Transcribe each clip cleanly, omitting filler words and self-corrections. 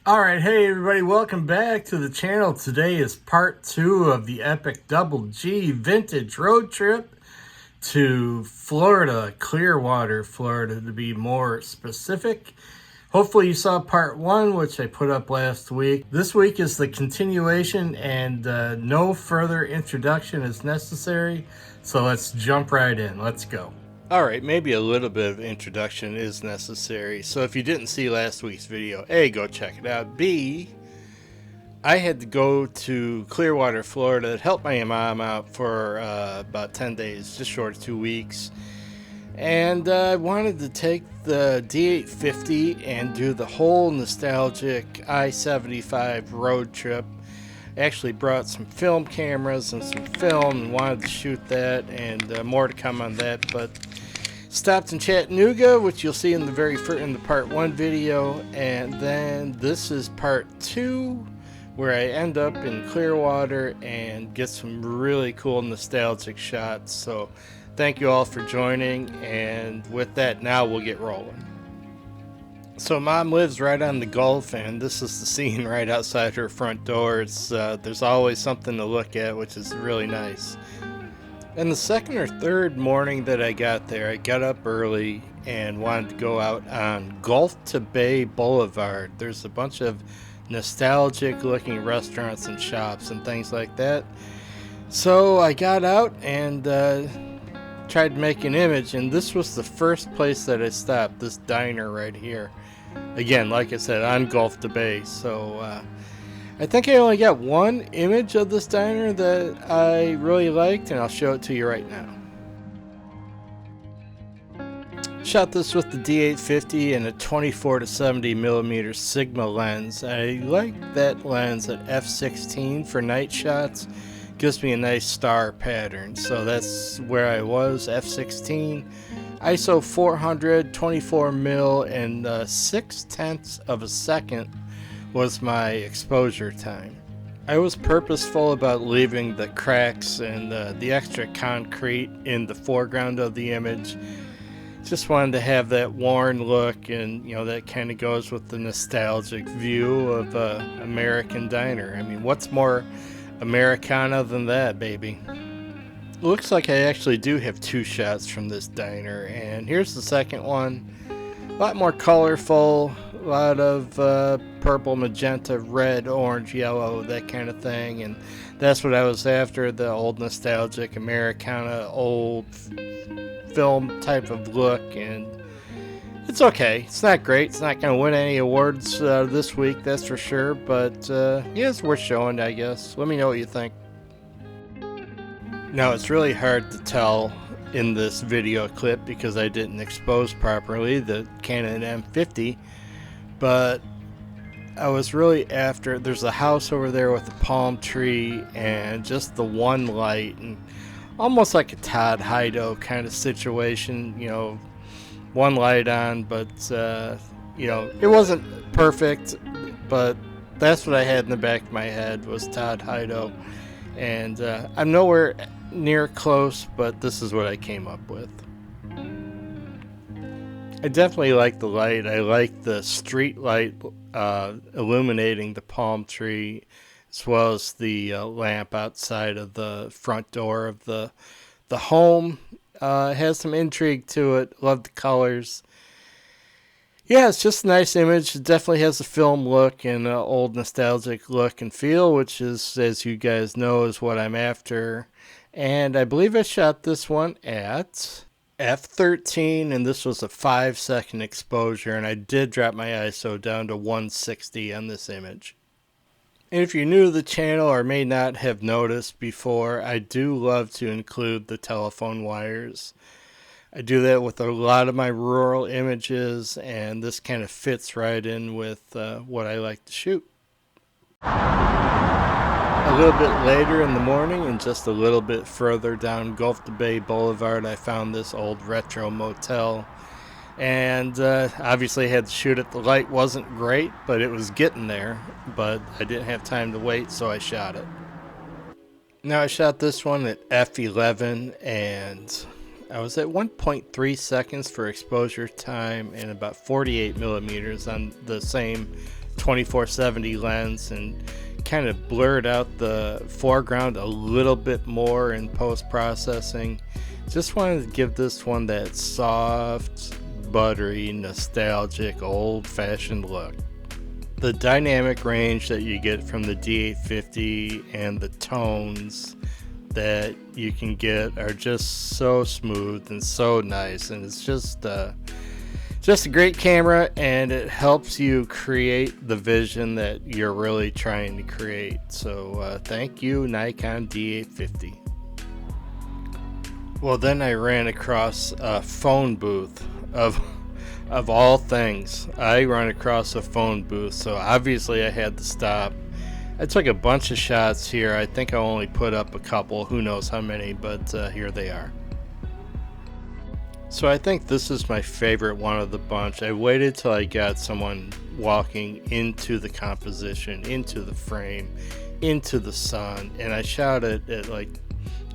Alright, hey everybody, welcome back to the channel. Today is part 2 of the epic Double G vintage road trip to Florida, Clearwater, Florida to be more specific. Hopefully you saw part 1, which I put up last week. This week is the continuation and no further introduction is necessary. So let's jump right in. Let's go. Alright, maybe a little bit of introduction is necessary. So if you didn't see last week's video, A, go check it out. B, I had to go to Clearwater, Florida to help my mom out for about 10 days, just short of 2 weeks. And I wanted to take the D850 and do the whole nostalgic I-75 road trip. I actually brought some film cameras and some film and wanted to shoot that, and more to come on that. But stopped in Chattanooga, which you'll see in the the part 1 video, and then this is part 2, where I end up in Clearwater and get some really cool nostalgic shots. So thank you all for joining, and with that, now we'll get rolling. So Mom lives right on the Gulf, and this is the scene right outside her front door. There's always something to look at, which is really nice. And the second or third morning that I got there, I got up early and wanted to go out on Gulf to Bay Boulevard. There's a bunch of nostalgic looking restaurants and shops and things like that. So I got out and tried to make an image, and this was the first place that I stopped, this diner right here. Again, like I said, on Gulf to Bay. So I think I only got one image of this diner that I really liked, and I'll show it to you right now. Shot this with the D850 and a 24 to 70 millimeter Sigma lens. I like that lens at f/16 for night shots. Gives me a nice star pattern. So that's where I was, f/16. ISO 400, 24 mil, and 0.6 of a second was my exposure time. I was purposeful about leaving the cracks and the extra concrete in the foreground of the image. Just wanted to have that worn look, and that kind of goes with the nostalgic view of American diner. I mean, what's more Americana than that, baby? Looks like I actually do have 2 shots from this diner, and here's the second one. A lot more colorful, a lot of purple, magenta, red, orange, yellow, that kind of thing, and that's what I was after, the old nostalgic Americana, old film type of look. And it's okay. It's not great. It's not going to win any awards this week, that's for sure, but yeah, it's worth showing, I guess. Let me know what you think. Now, it's really hard to tell in this video clip because I didn't expose properly the Canon M50, but I was really after, there's a house over there with a palm tree and just the one light, and almost like a Todd Hido kind of situation, one light on, but it wasn't perfect, but that's what I had in the back of my head was Todd Hido, and I'm nowhere near close, but this is what I came up with. I definitely like the light. I like the street light illuminating the palm tree, as well as the lamp outside of the front door of the home. It has some intrigue to it. Love the colors. Yeah, it's just a nice image. It definitely has a film look and an old nostalgic look and feel, which is, as you guys know, is what I'm after. And I believe I shot this one at f/13, and this was a 5-second exposure, and I did drop my ISO down to 160 on this image. And if you're new to the channel or may not have noticed before, I do love to include the telephone wires. I do that with a lot of my rural images, and this kind of fits right in with what I like to shoot. A little bit later in the morning, and just a little bit further down Gulf to Bay Boulevard, I found this old retro motel. And obviously I had to shoot it. The light wasn't great, but it was getting there. But I didn't have time to wait, so I shot it. Now I shot this one at f/11, and I was at 1.3 seconds for exposure time and about 48 millimeters on the same 24-70 lens and kind of blurred out the foreground a little bit more in post-processing. Just wanted to give this one that soft, buttery, nostalgic, old-fashioned look. The dynamic range that you get from the D850 and the tones that you can get are just so smooth and so nice, and it's just a great camera, and it helps you create the vision that you're really trying to create. So thank you, Nikon D850. Well, then I ran across a phone booth of all things. I ran across a phone booth, so obviously I had to stop. I took a bunch of shots here. I think I only put up a couple, who knows how many, but here they are. So I think this is my favorite one of the bunch. I waited till I got someone walking into the composition, into the frame, into the sun, and I shot it at like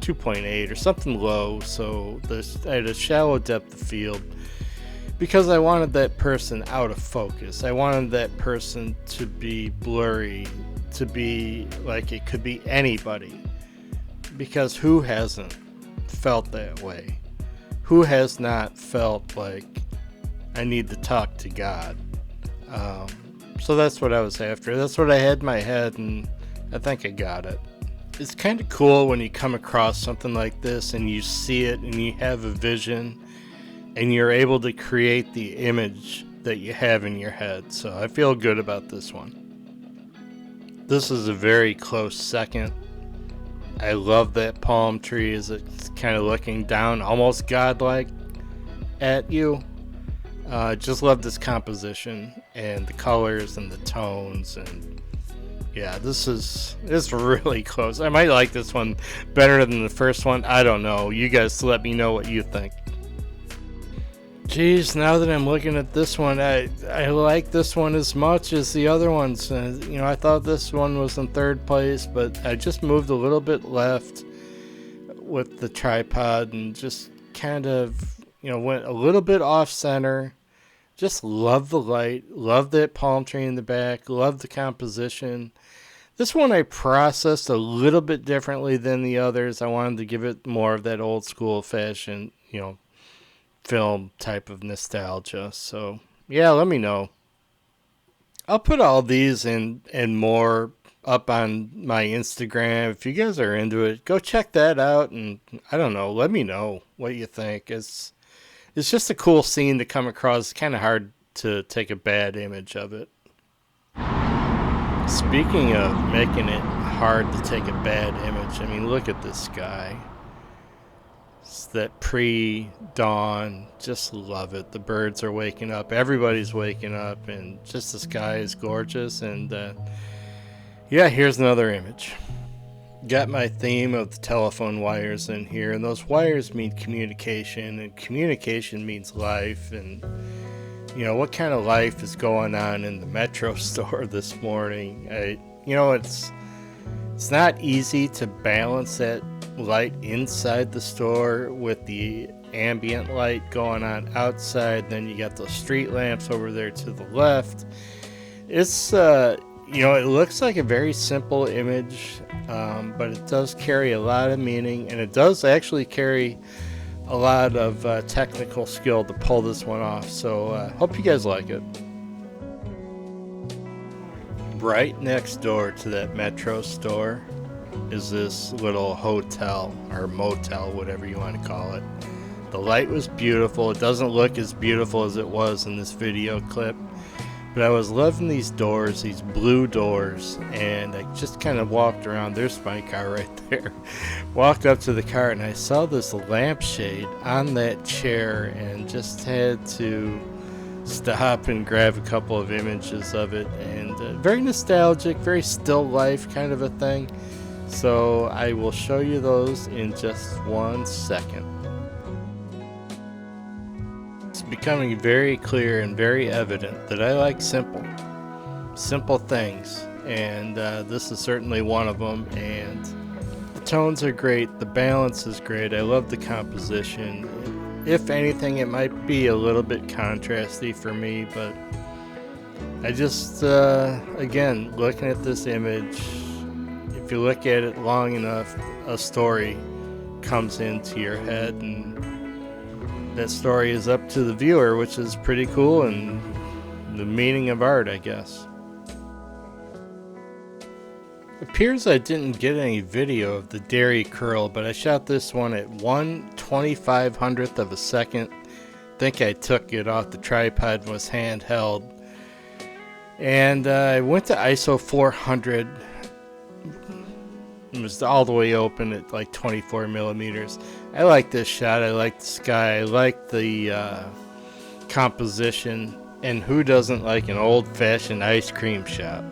2.8 or something low, so I had a shallow depth of field because I wanted that person out of focus. I wanted that person to be blurry, to be like it could be anybody, because who hasn't felt that way? Who has not felt like I need to talk to God? So that's what I was after. That's what I had in my head, and I think I got it. It's kind of cool when you come across something like this and you see it and you have a vision and you're able to create the image that you have in your head. So I feel good about this one. This is a very close second. I love that palm tree as it's kind of looking down, almost godlike at you. Just love this composition and the colors and the tones, and yeah, it's really close. I might like this one better than the first one. I don't know. You guys let me know what you think. Geez, now that I'm looking at this one, I like this one as much as the other ones. I thought this one was in third place, but I just moved a little bit left with the tripod and just kind of, went a little bit off center. Just love the light, love that palm tree in the back, love the composition. This one I processed a little bit differently than the others. I wanted to give it more of that old school fashion, film type of nostalgia. So yeah, let me know. I'll put all these and more up on my Instagram. If you guys are into it, go check that out, and I don't know, let me know what you think. It's just a cool scene to come across. It's kind of hard to take a bad image of it. Speaking of making it hard to take a bad image, I mean, look at this sky. It's that pre-dawn. Just love it. The birds are waking up. Everybody's waking up, and just the sky is gorgeous. And yeah, here's another image. Got my theme of the telephone wires in here, and those wires mean communication, and communication means life. And what kind of life is going on in the Metro store this morning? It's not easy to balance that light inside the store with the ambient light going on outside. Then you got those street lamps over there to the left. It's it looks like a very simple image, but it does carry a lot of meaning, and it does actually carry a lot of technical skill to pull this one off. So hope you guys like it. Right next door to that Metro store is this little hotel or motel, whatever you want to call it. The light was beautiful. It doesn't look as beautiful as it was in this video clip, but I was loving these doors, these blue doors, and I just kind of walked around. There's my car right there. Walked up to the car, and I saw this lampshade on that chair, and just had to stop and grab a couple of images of it. And very nostalgic, very still life kind of a thing. So I will show you those in just 1 second. It's becoming very clear and very evident that I like simple things, and this is certainly one of them. And the tones are great, the balance is great, I love the composition. If anything, it might be a little bit contrasty for me, but I just, again, looking at this image, if you look at it long enough, a story comes into your head, and that story is up to the viewer, which is pretty cool, and the meaning of art, I guess. It appears I didn't get any video of the dairy curl, but I shot this one at 1/2500th of a second. I think I took it off the tripod and was handheld. And I went to ISO 400. It was all the way open at like 24 millimeters. I like this shot. I like the sky. I like the composition. And who doesn't like an old-fashioned ice cream shop?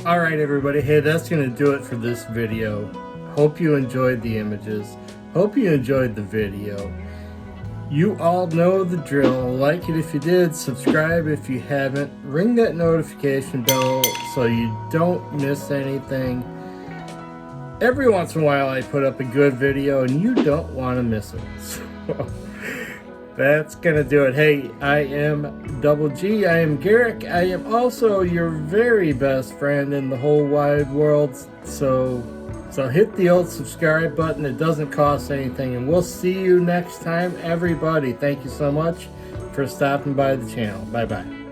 Alright everybody, hey, that's going to do it for this video. Hope you enjoyed the images. Hope you enjoyed the video. You all know the drill. Like it if you did, subscribe if you haven't, ring that notification bell so you don't miss anything. Every once in a while I put up a good video and you don't want to miss it. So that's gonna do it. Hey, I am Double G. I am Garrick. I am also your very best friend in the whole wide world. So hit the old subscribe button. It doesn't cost anything, and we'll see you next time, everybody. Thank you so much for stopping by the channel. Bye bye.